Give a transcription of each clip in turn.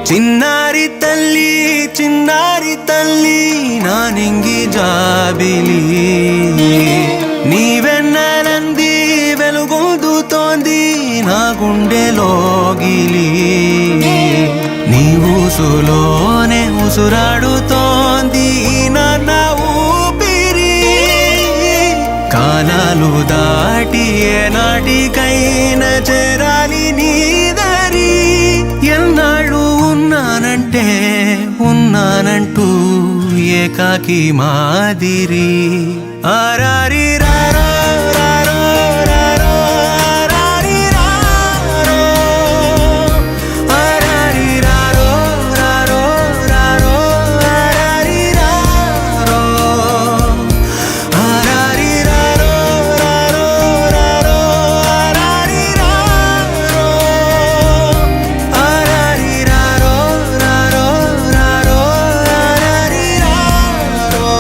ಚಿನ್ನಾರಿ ತಲ್ಲಿ ನಾನಿಂಗಿ ಜಾಬಿಲಿ నీవెన్ననంది వెలుగొందుతోంది నా గుండెలోగిలి నీ ఊసులోనే ఉసురాడుతోంది నా ఊపిరి కాలాలు దాటి ఏనాటికైనా చేరాలి నీ దరి ఎన్నాళ్ళు ఉన్నానంటూ ఏకాకి మాదిరి ఆరారి రారో రారో రారో ఆరారి రారో ఆరారి రారో రారో రారో ఆరారి రారో ఆరారి రారో రారో రారో ఆరారి రారో ఆరారి రారో రారో రారో ఆరారి రారో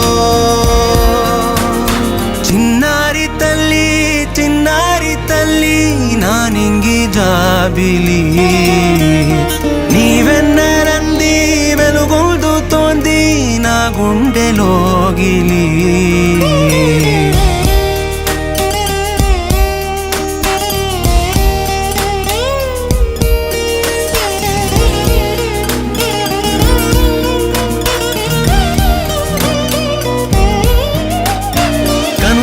చిన్నారి తల్లి నానింగి జాబిలి నీవెన్నరంది వెలుగొందుతోంది నా గుండెలోగిలి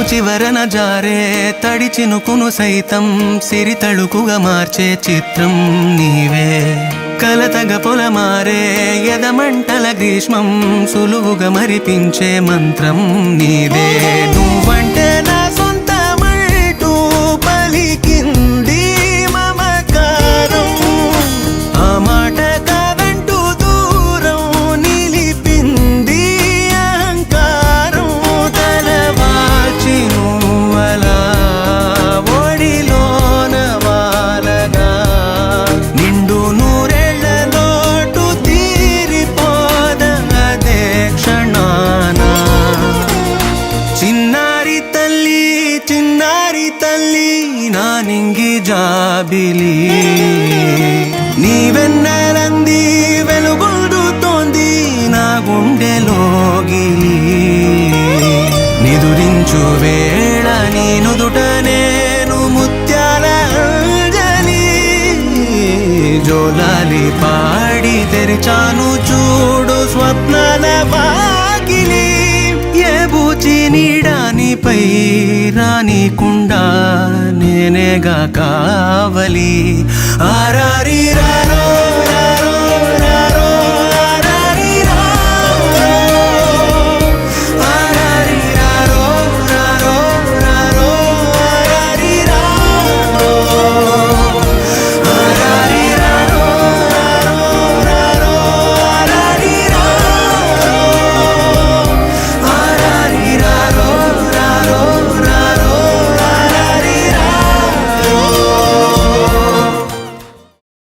చివరన జారే తడి చినుకును సైతం సిరి తళుకుగా మార్చే చిత్రం నీవే కలతగ పొలమారే ఎదమంటల గ్రీష్మం సులువుగా మరిపించే మంత్రం నీదే నువ్వంటే నా సొంతమంటూ పలికింది మమకారం ఆ మాట కాదంటూ దూరం నిలిపింది అహంకారం తలవాల్చి నువ్వలా ఒడిలోన వాలగా నిండు నూరేళ్ల లోటు తీరిపోదదే క్షణాన చిన్నారి తల్లి నానింగి జాబిలి నీవెన్నరంది వెలుగొందుతోంది నా గుండెలోగిలి నిదురించు వేళ నీ నుదుట నేను ముత్యాల అంజలి జోలాలి పాడి తెరిచాను చూడు స్వప్నాల వాకిలి ఏ బూచి నీడానిపై రానికుండా నేనేగా కావలి ఆరారి రారో